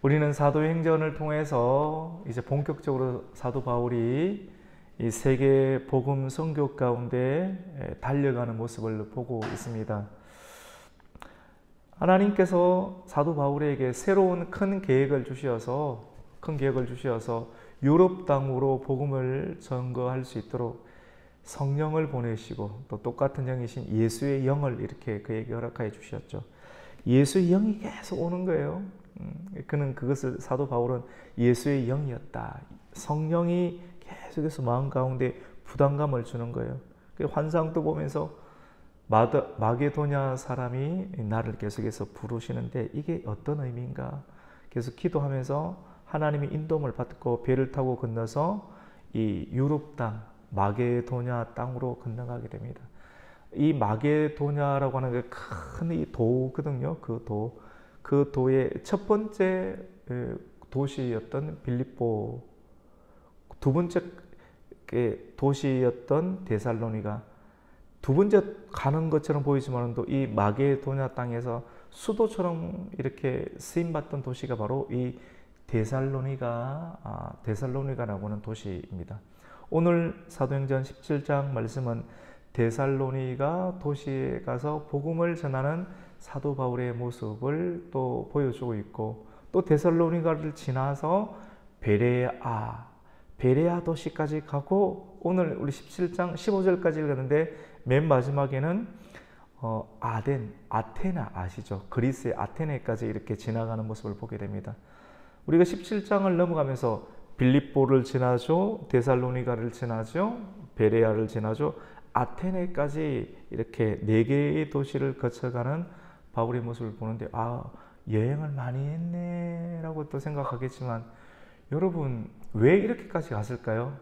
우리는 사도행전을 통해서 이제 본격적으로 사도 바울이 이 세계 복음 선교 가운데 달려가는 모습을 보고 있습니다. 하나님께서 사도 바울에게 새로운 큰 계획을 주셔서 유럽 땅으로 복음을 전거할 수 있도록 성령을 보내시고 또 똑같은 영이신 예수의 영을 이렇게 그에게 허락하여 주셨죠. 예수의 영이 계속 오는 거예요. 그는 그것을 사도 바울은 예수의 영이었다. 성령이 계속해서 마음 가운데 부담감을 주는 거예요. 환상도 보면서 마게도냐 사람이 나를 계속해서 부르시는데 이게 어떤 의미인가? 계속 기도하면서 하나님의 인도를 받고 배를 타고 건너서 이 유럽 땅 마게도냐 땅으로 건너가게 됩니다. 이 마게도냐라고 하는 게 큰 이 도거든요. 그 도의 첫 번째 도시였던 빌립보, 두 번째 도시였던 데살로니가, 두 번째 가는 것처럼 보이지만 또 이 마게도냐 땅에서 수도처럼 이렇게 쓰임받던 도시가 바로 이 데살로니가라고 하는 도시입니다. 오늘 사도행전 17장 말씀은 데살로니가 도시에 가서 복음을 전하는 사도 바울의 모습을 또 보여주고 있고, 또 데살로니가를 지나서 베레아 도시까지 가고, 오늘 우리 17장 15절까지 읽었는데 맨 마지막에는 아테네 아시죠? 그리스의 아테네까지 이렇게 지나가는 모습을 보게 됩니다. 우리가 17장을 넘어가면서 빌립보를 지나죠, 데살로니가를 지나죠, 베레아를 지나죠, 아테네까지 이렇게 4개의 도시를 거쳐가는 바울의 모습을 보는데 여행을 많이 했네 라고 또 생각하겠지만, 여러분 왜 이렇게까지 갔을까요?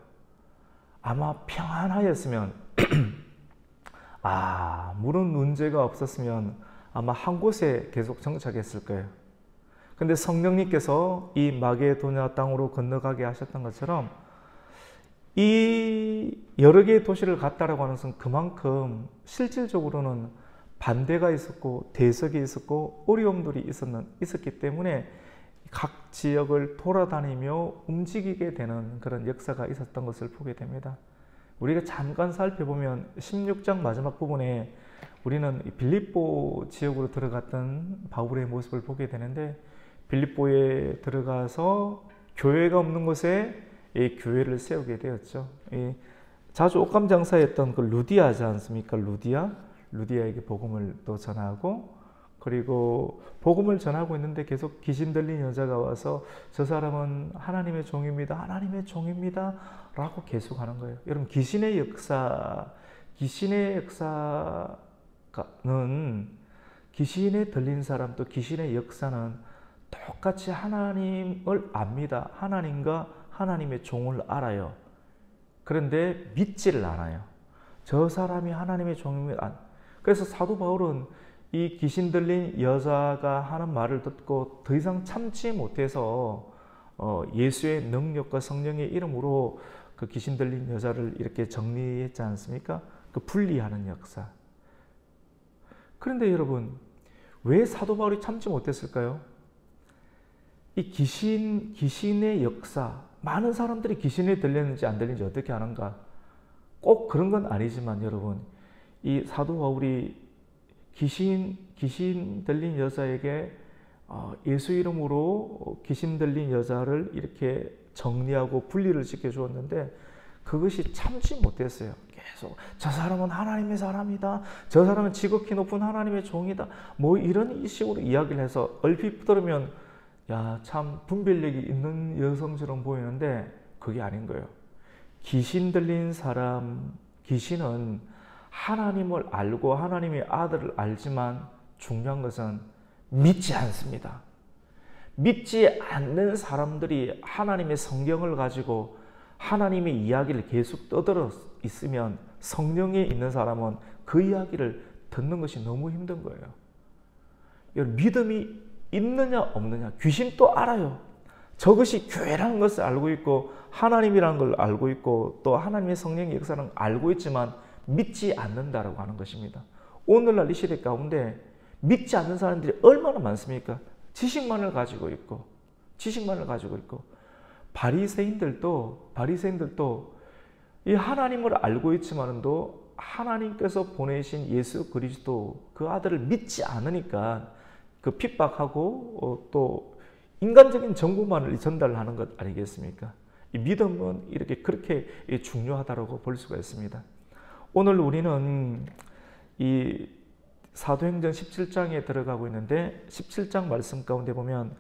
아마 평안하였으면 아무런 문제가 없었으면 아마 한 곳에 계속 정착했을 거예요. 근데 성령님께서 이 마게도냐 땅으로 건너가게 하셨던 것처럼 이 여러 개의 도시를 갔다라고 하는 것은 그만큼 실질적으로는 반대가 있었고 대적이 있었고 어려움들이 있었기 때문에 각 지역을 돌아다니며 움직이게 되는 그런 역사가 있었던 것을 보게 됩니다. 우리가 잠깐 살펴보면 16장 마지막 부분에 우리는 빌립보 지역으로 들어갔던 바울의 모습을 보게 되는데, 빌립보에 들어가서 교회가 없는 곳에 이 교회를 세우게 되었죠. 자주 옷감 장사였던 그 루디아지 않습니까? 루디아에게 복음을 또 전하고, 그리고 복음을 전하고 있는데 계속 귀신 들린 여자가 와서 저 사람은 하나님의 종입니다 라고 계속 하는 거예요. 여러분, 귀신의 역사는, 귀신에 들린 사람 또 귀신의 역사는 똑같이 하나님을 압니다. 하나님과 하나님의 종을 알아요. 그런데 믿지를 않아요. 저 사람이 하나님의 종입니다. 그래서 사도 바울은 이 귀신 들린 여자가 하는 말을 듣고 더 이상 참지 못해서 예수의 능력과 성령의 이름으로 그 귀신 들린 여자를 이렇게 정리했지 않습니까? 그 분리하는 역사. 그런데 여러분, 왜 사도 바울이 참지 못했을까요? 이 귀신의 역사, 많은 사람들이 귀신에 들렸는지 안 들렸는지 어떻게 아는가? 꼭 그런 건 아니지만 여러분, 이 사도 바울이 귀신 들린 여자에게 예수 이름으로 귀신 들린 여자를 이렇게 정리하고 분리를 시켜주었는데, 그것이 참지 못했어요. 계속 저 사람은 하나님의 사람이다, 저 사람은 지극히 높은 하나님의 종이다, 뭐 이런 식으로 이야기를 해서 얼핏 들으면 참 분별력이 있는 여성처럼 보이는데 그게 아닌 거예요. 귀신 들린 사람, 귀신은 하나님을 알고 하나님의 아들을 알지만 중요한 것은 믿지 않습니다. 믿지 않는 사람들이 하나님의 성경을 가지고 하나님의 이야기를 계속 떠들어 있으면, 성령에 있는 사람은 그 이야기를 듣는 것이 너무 힘든 거예요. 믿음이 있느냐 없느냐, 귀신도 알아요. 저것이 교회라는 것을 알고 있고 하나님이라는 걸 알고 있고 또 하나님의 성령의 역사는 알고 있지만 믿지 않는다라고 하는 것입니다. 오늘날 이 시대 가운데 믿지 않는 사람들이 얼마나 많습니까? 지식만을 가지고 있고 지식만을 가지고 있고, 바리새인들도 이 하나님을 알고 있지만도 하나님께서 보내신 예수 그리스도 그 아들을 믿지 않으니까 그 핍박하고 또 인간적인 정보만을 전달하는 것 아니겠습니까? 이 믿음은 그렇게 중요하다고 볼 수가 있습니다. 오늘 우리는 이 사도행전 17장에 들어가고 있는데 17장 말씀 가운데 보면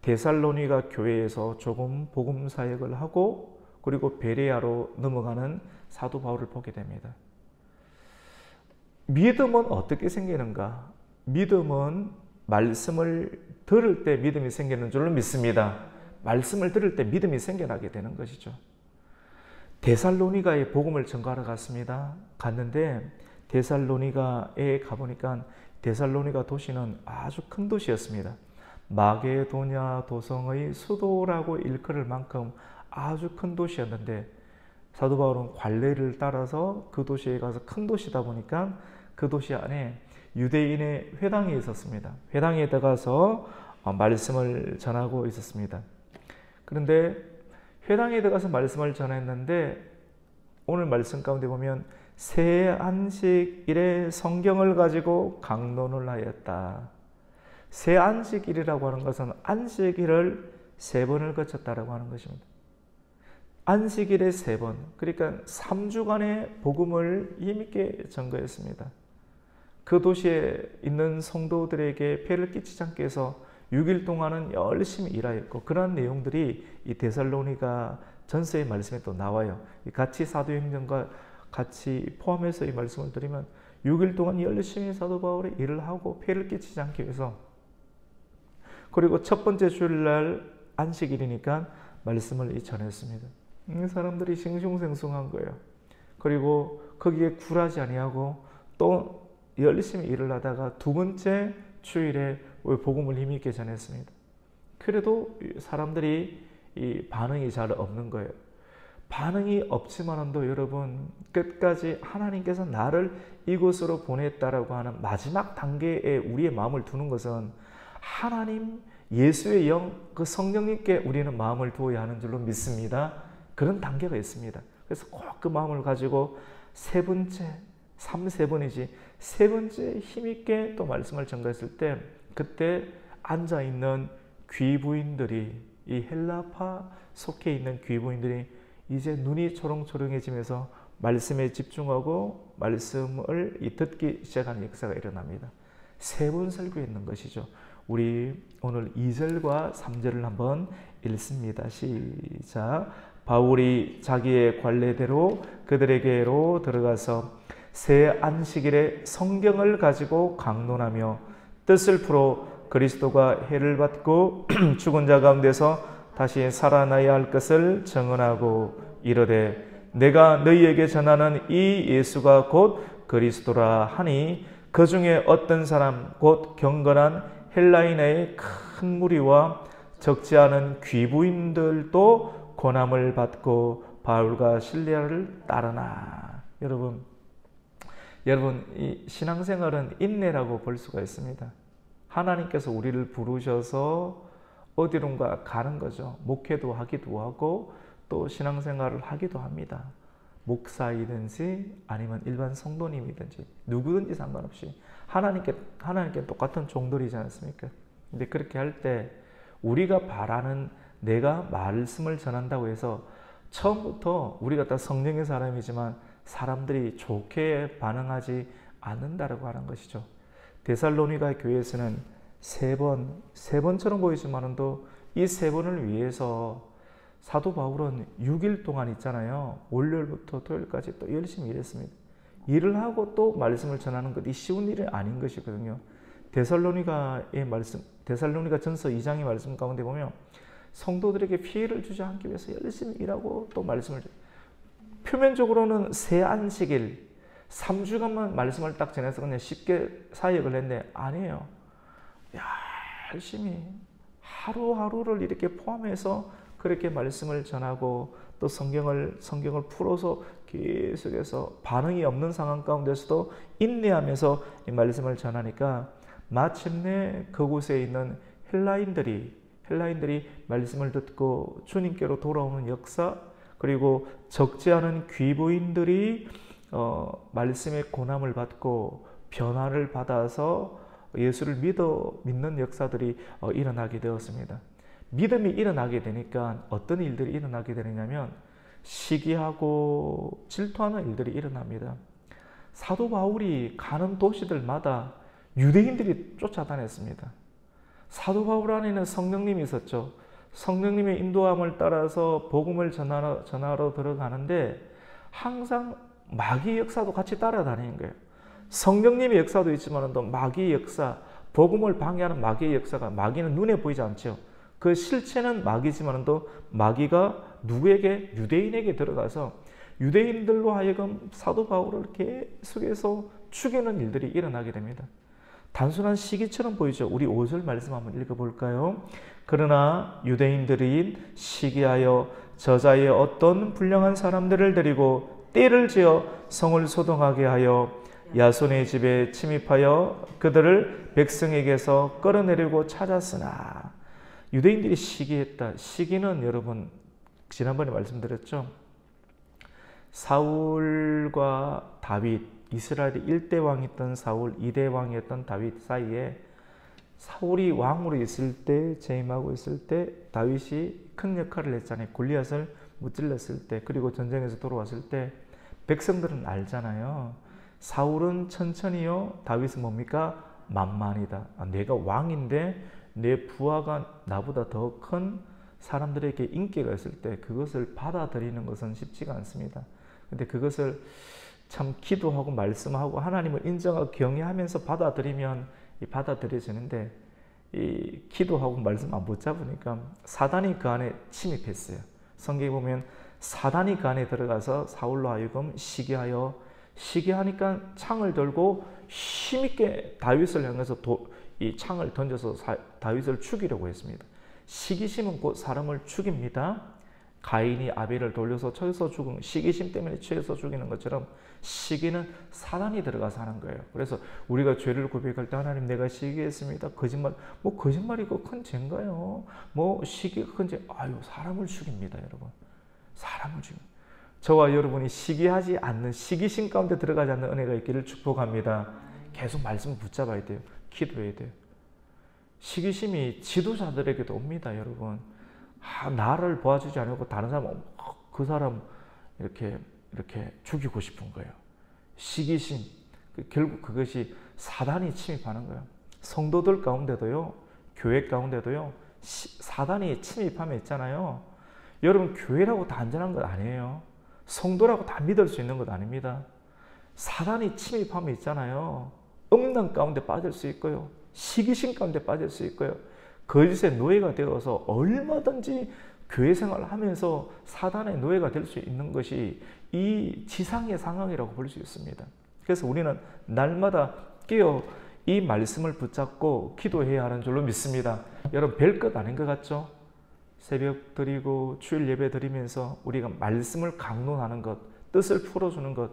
데살로니가 교회에서 조금 복음 사역을 하고 그리고 베레아로 넘어가는 사도 바울을 보게 됩니다. 믿음은 어떻게 생기는가? 믿음은 말씀을 들을 때 믿음이 생기는 줄로 믿습니다. 말씀을 들을 때 믿음이 생겨나게 되는 것이죠. 데살로니가에 복음을 전가하러 갔는데 데살로니가에 가보니까 데살로니가 도시는 아주 큰 도시였습니다. 마게도냐 도성의 수도라고 일컬을 만큼 아주 큰 도시였는데 사도 바울은 관례를 따라서 그 도시에 가서 큰 도시다 보니까 그 도시 안에 유대인의 회당이 있었습니다. 회당에 들어가서 말씀을 전하고 있었습니다. 그런데 회당에 들어가서 말씀을 전했는데 오늘 말씀 가운데 보면 새 안식일에 성경을 가지고 강론을 하였다. 새 안식일이라고 하는 것은 안식일을 3번을 거쳤다라고 하는 것입니다. 안식일에 3번, 그러니까 3주간의 복음을 힘있게 전거했습니다. 그 도시에 있는 성도들에게 폐를 끼치지 않게 해서 6일 동안은 열심히 일하였고, 그러한 내용들이 이 데살로니가 전서의 말씀에 또 나와요. 같이 사도행전과 같이 포함해서 이 말씀을 드리면 6일 동안 열심히 사도 바울이 일을 하고 폐를 끼치지 않기 위해서, 그리고 첫 번째 주일날 안식일이니까 말씀을 전했습니다. 사람들이 싱숭생숭한 거예요. 그리고 거기에 굴하지 아니하고 또 열심히 일을 하다가 두 번째 주일에 복음을 힘있게 전했습니다. 그래도 사람들이 이 반응이 잘 없는 거예요. 반응이 없지만도 여러분, 끝까지 하나님께서 나를 이곳으로 보냈다라고 하는 마지막 단계에 우리의 마음을 두는 것은 하나님, 예수의 영, 그 성령님께 우리는 마음을 두어야 하는 줄로 믿습니다. 그런 단계가 있습니다. 그래서 꼭 그 마음을 가지고 세 번째 힘있게 또 말씀을 전가했을 때, 그때 앉아있는 귀부인들이, 이 헬라파 속해 있는 귀부인들이 이제 눈이 초롱초롱해지면서 말씀에 집중하고 말씀을 듣기 시작하는 역사가 일어납니다. 3번 설교했는 것이죠. 우리 오늘 2절과 3절을 한번 읽습니다. 시작. 바울이 자기의 관례대로 그들에게로 들어가서 새 안식일에 성경을 가지고 강론하며 뜻을 풀어 그리스도가 해를 받고 죽은 자 가운데서 다시 살아나야 할 것을 증언하고 이르되 내가 너희에게 전하는 이 예수가 곧 그리스도라 하니 그 중에 어떤 사람 곧 경건한 헬라인의 큰 무리와 적지 않은 귀부인들도 고난을 받고 바울과 실레를 따르나. 여러분, 이 신앙생활은 인내라고 볼 수가 있습니다. 하나님께서 우리를 부르셔서 어디론가 가는 거죠. 목회도 하기도 하고 또 신앙생활을 하기도 합니다. 목사이든지 아니면 일반 성도님이든지 누구든지 상관없이 하나님께 똑같은 종들이지 않습니까? 근데 그렇게 할 때 우리가 바라는, 내가 말씀을 전한다고 해서 처음부터 우리가 다 성령의 사람이지만 사람들이 좋게 반응하지 않는다라고 하는 것이죠. 데살로니가 교회에서는 3번처럼 보이지만도 이 3번을 위해서 사도 바울은 6일 동안 있잖아요. 월요일부터 토요일까지 또 열심히 일했습니다. 일을 하고 또 말씀을 전하는 것이 쉬운 일이 아닌 것이거든요. 데살로니가 전서 2장의 말씀 가운데 보면 성도들에게 피해를 주지 않기 위해서 열심히 일하고 또 말씀을, 표면적으로는 새 안식일 3주간만 말씀을 딱 전해서 그냥 쉽게 사역을 했는데 아니에요. 열심히 하루하루를 이렇게 포함해서 그렇게 말씀을 전하고 또 성경을 풀어서 계속해서 반응이 없는 상황 가운데서도 인내하면서 이 말씀을 전하니까 마침내 그곳에 있는 헬라인들이 헬라인들이 말씀을 듣고 주님께로 돌아오는 역사, 그리고 적지 않은 귀부인들이 말씀의 고난을 받고 변화를 받아서 예수를 믿는 역사들이 일어나게 되었습니다. 믿음이 일어나게 되니까 어떤 일들이 일어나게 되느냐면 시기하고 질투하는 일들이 일어납니다. 사도 바울이 가는 도시들마다 유대인들이 쫓아다녔습니다. 사도 바울 안에는 성령님이 있었죠. 성령님의 인도함을 따라서 복음을 전하러 들어가는데 항상 마귀의 역사도 같이 따라다니는 거예요. 성령님의 역사도 있지만 또 마귀의 역사, 복음을 방해하는 마귀의 역사가, 마귀는 눈에 보이지 않죠. 그 실체는 마귀지만 또 마귀가 누구에게? 유대인에게 들어가서 유대인들로 하여금 사도 바울을 계속해서 죽이는 일들이 일어나게 됩니다. 단순한 시기처럼 보이죠. 우리 5절 말씀 한번 읽어볼까요? 그러나 유대인들이 시기하여 저자의 어떤 불량한 사람들을 데리고 떼를 지어 성을 소동하게 하여 야손의 집에 침입하여 그들을 백성에게서 끌어내려고 찾았으나, 유대인들이 시기했다. 시기는 여러분 지난번에 말씀드렸죠. 사울과 다윗, 이스라엘의 1대 왕이었던 사울, 2대 왕이었던 다윗 사이에 사울이 왕으로 있을 때, 재임하고 있을 때 다윗이 큰 역할을 했잖아요. 골리앗을 무찔렀을 때, 그리고 전쟁에서 돌아왔을 때 백성들은 알잖아요. 사울은 천천히요, 다윗은 뭡니까? 만만이다. 내가 왕인데 내 부하가 나보다 더 큰 사람들에게 인기가 있을 때 그것을 받아들이는 것은 쉽지가 않습니다. 근데 그것을 참 기도하고 말씀하고 하나님을 인정하고 경외하면서 받아들이면 받아들여지는데, 이 기도하고 말씀 안 붙잡으니까 사단이 그 안에 침입했어요. 성경에 보면 사단이 그 안에 들어가서 사울로 하여금 시기하니까 창을 들고 힘있게 다윗을 향해서 이 창을 던져서 다윗을 죽이려고 했습니다. 시기심은 곧 사람을 죽입니다. 가인이 아벨을 돌려서 쳐서 죽은, 시기심 때문에 쳐서 죽이는 것처럼 시기는 사단이 들어가서 하는 거예요. 그래서 우리가 죄를 고백할 때 하나님 내가 시기했습니다. 거짓말, 뭐 거짓말이 그 큰 죄인가요? 뭐 시기가 큰 죄? 아유, 사람을 죽입니다, 여러분. 사람을 죽입니다. 저와 여러분이 시기하지 않는, 시기심 가운데 들어가지 않는 은혜가 있기를 축복합니다. 계속 말씀을 붙잡아야 돼요. 기도해야 돼요. 시기심이 지도자들에게도 옵니다, 여러분. 나를 도와주지 않고 다른 사람, 그 사람 이렇게 죽이고 싶은 거예요. 시기심. 결국 그것이 사단이 침입하는 거예요. 성도들 가운데도요, 교회 가운데도요, 사단이 침입하면 있잖아요. 여러분, 교회라고 다 안전한 건 아니에요. 성도라고 다 믿을 수 있는 것 아닙니다. 사단이 침입하면 있잖아요. 음란 가운데 빠질 수 있고요. 시기심 가운데 빠질 수 있고요. 거짓의 노예가 되어서 얼마든지 교회 생활을 하면서 사단의 노예가 될 수 있는 것이 이 지상의 상황이라고 볼 수 있습니다. 그래서 우리는 날마다 깨어 이 말씀을 붙잡고 기도해야 하는 줄로 믿습니다. 여러분, 별것 아닌 것 같죠? 새벽 드리고 주일 예배 드리면서 우리가 말씀을 강론하는 것, 뜻을 풀어주는 것,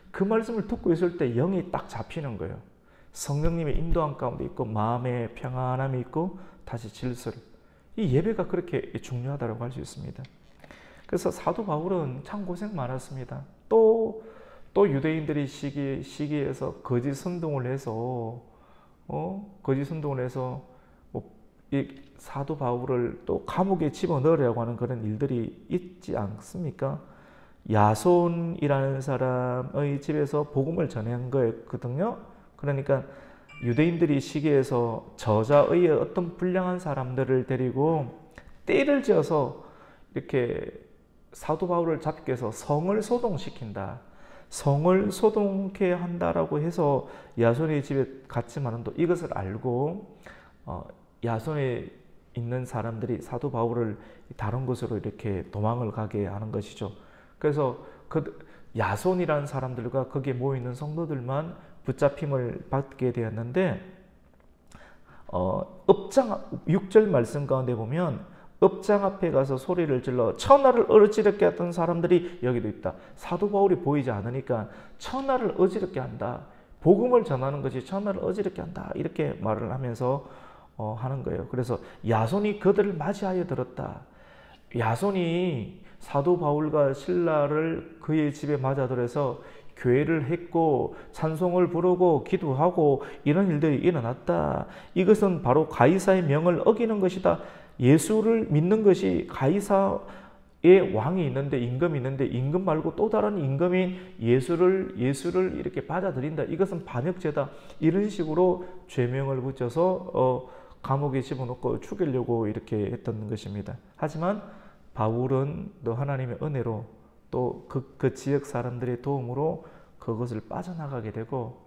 그 말씀을 듣고 있을 때 영이 딱 잡히는 거예요. 성령님의 인도함 가운데 있고 마음의 평안함이 있고 다시 질서를, 이 예배가 그렇게 중요하다고 할 수 있습니다. 그래서 사도 바울은 참 고생 많았습니다. 또 유대인들이 시기에서 거짓 선동을 해서 이 사도 바울을 또 감옥에 집어넣으려고 하는 그런 일들이 있지 않습니까? 야손이라는 사람의 집에서 복음을 전한 거였거든요. 그러니까 유대인들이 시기에서 저자의 어떤 불량한 사람들을 데리고 떼를 지어서 이렇게 사도 바울을 잡기 위해서 성을 소동시킨다. 성을 소동케 한다라고 해서 야손의 집에 갔지만 또 이것을 알고 야손에 있는 사람들이 사도 바울을 다른 곳으로 이렇게 도망을 가게 하는 것이죠. 그래서 그 야손이라는 사람들과 거기에 모여있는 성도들만 붙잡힘을 받게 되었는데, 6절 말씀 가운데 보면 읍장 앞에 가서 소리를 질러 천하를 어지럽게 했던 사람들이 여기도 있다. 사도 바울이 보이지 않으니까 천하를 어지럽게 한다. 복음을 전하는 것이 천하를 어지럽게 한다. 이렇게 말을 하면서 하는 거예요. 그래서 야손이 그들을 맞이하여 들었다. 야손이 사도 바울과 실라를 그의 집에 맞아들여서 교회를 했고 찬송을 부르고 기도하고 이런 일들이 일어났다. 이것은 바로 가이사의 명을 어기는 것이다. 예수를 믿는 것이 가이사의 왕이 있는데, 임금이 있는데, 임금 말고 또 다른 임금인 예수를 이렇게 받아들인다. 이것은 반역죄다. 이런 식으로 죄명을 붙여서 감옥에 집어넣고 죽이려고 이렇게 했던 것입니다. 하지만 바울은 또 하나님의 은혜로 또 그 지역 사람들의 도움으로 그것을 빠져나가게 되고,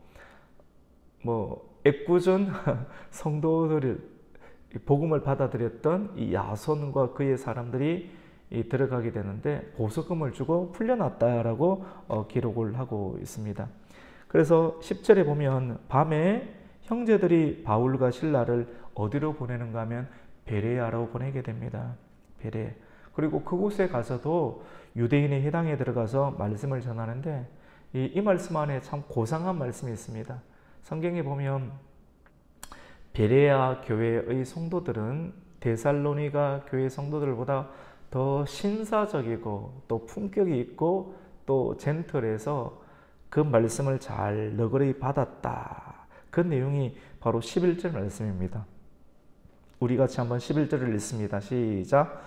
애꿎은 성도들을 복음을 받아들였던 이 야손과 그의 사람들이 들어가게 되는데 보석금을 주고 풀려났다라고 기록을 하고 있습니다. 그래서 10절에 보면 밤에 형제들이 바울과 실라를 어디로 보내는가 하면 베레아로 보내게 됩니다. 베레. 그리고 그곳에 가서도 유대인의 회당에 들어가서 말씀을 전하는데 이 말씀 안에 참 고상한 말씀이 있습니다. 성경에 보면 베레아 교회의 성도들은 데살로니가 교회 성도들보다 더 신사적이고 또 품격이 있고 또 젠틀해서 그 말씀을 잘 너그러이 받았다. 그 내용이 바로 11절 말씀입니다. 우리 같이 한번 11절을 읽습니다. 시작.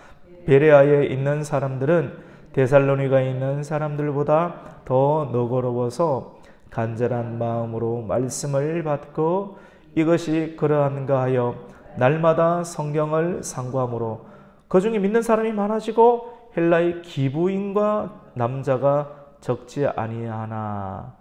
베레아에 있는 사람들은 데살로니가에 있는 사람들보다 더 너그러워서 간절한 마음으로 말씀을 받고 이것이 그러한가 하여 날마다 성경을 상고함으로 그 중에 믿는 사람이 많아지고 헬라의 기부인과 남자가 적지 아니하나.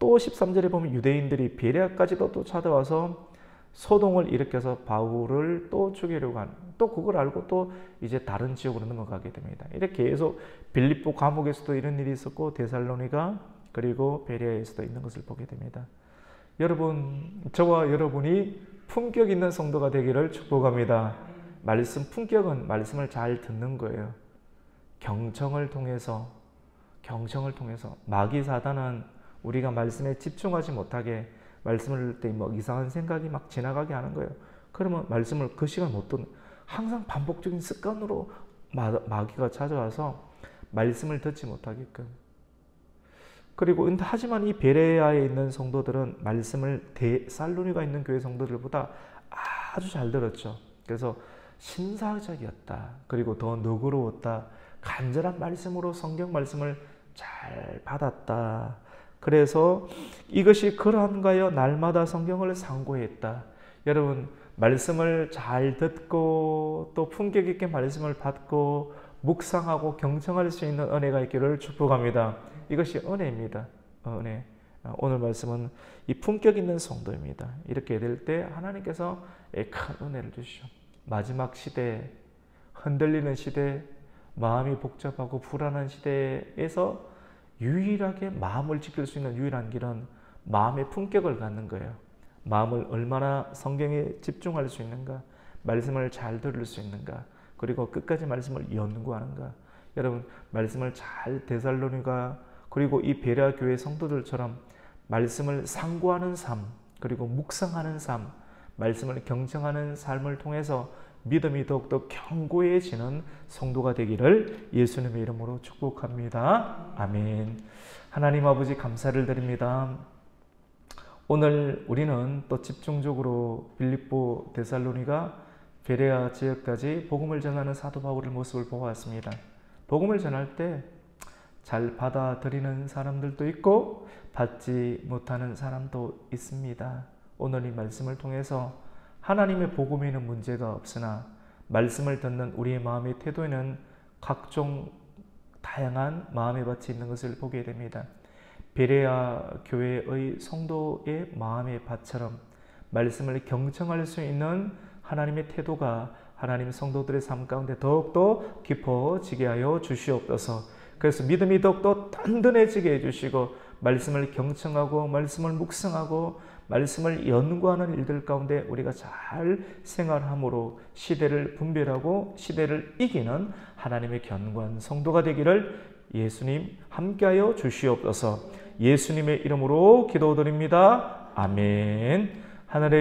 또 13절에 보면 유대인들이 베레아까지도 또 찾아와서 소동을 일으켜서 바울을 또 죽이려고 하는, 또 그걸 알고 또 이제 다른 지역으로 넘어가게 됩니다. 이렇게 계속 빌립보 감옥에서도 이런 일이 있었고 데살로니가 그리고 베레아에서도 있는 것을 보게 됩니다. 여러분, 저와 여러분이 품격 있는 성도가 되기를 축복합니다. 품격은 말씀을 잘 듣는 거예요. 경청을 통해서 마귀 사단은 우리가 말씀에 집중하지 못하게 말씀을 들을 때 이상한 생각이 막 지나가게 하는 거예요. 그러면 말씀을 그 시간 못 듣는, 항상 반복적인 습관으로 마귀가 찾아와서 말씀을 듣지 못하게끔. 그리고 하지만 이 베레아에 있는 성도들은 말씀을 데살로니가 있는 교회 성도들보다 아주 잘 들었죠. 그래서 신사적이었다. 그리고 더 너그러웠다. 간절한 말씀으로 성경 말씀을 잘 받았다. 그래서 이것이 그러한가요? 날마다 성경을 상고했다. 여러분, 말씀을 잘 듣고 또 품격 있게 말씀을 받고 묵상하고 경청할 수 있는 은혜가 있기를 축복합니다. 이것이 은혜입니다. 은혜. 오늘 말씀은 이 품격 있는 성도입니다. 이렇게 될 때 하나님께서 큰 은혜를 주시죠. 마지막 시대, 흔들리는 시대, 마음이 복잡하고 불안한 시대에서 유일하게 마음을 지킬 수 있는 유일한 길은 마음의 품격을 갖는 거예요. 마음을 얼마나 성경에 집중할 수 있는가, 말씀을 잘 들을 수 있는가, 그리고 끝까지 말씀을 연구하는가. 여러분, 말씀을 잘 데살로니가 그리고 이 베레아 교회 성도들처럼 말씀을 상고하는 삶, 그리고 묵상하는 삶, 말씀을 경청하는 삶을 통해서 믿음이 더욱더 견고해지는 성도가 되기를 예수님의 이름으로 축복합니다. 아멘. 하나님 아버지 감사를 드립니다. 오늘 우리는 또 집중적으로 빌립보, 데살로니가, 베레아 지역까지 복음을 전하는 사도 바울의 모습을 보았습니다. 복음을 전할 때 잘 받아들이는 사람들도 있고 받지 못하는 사람도 있습니다. 오늘 이 말씀을 통해서 하나님의 복음에는 문제가 없으나 말씀을 듣는 우리의 마음의 태도에는 각종 다양한 마음의 밭이 있는 것을 보게 됩니다. 베레아 교회의 성도의 마음의 밭처럼 말씀을 경청할 수 있는 하나님의 태도가 하나님 성도들의 삶 가운데 더욱더 깊어지게 하여 주시옵소서. 그래서 믿음이 더욱더 단단해지게 해주시고 말씀을 경청하고 말씀을 묵상하고 말씀을 연구하는 일들 가운데 우리가 잘 생활함으로 시대를 분별하고 시대를 이기는 하나님의 견고한 성도가 되기를 예수님 함께하여 주시옵소서. 예수님의 이름으로 기도드립니다. 아멘. 하늘의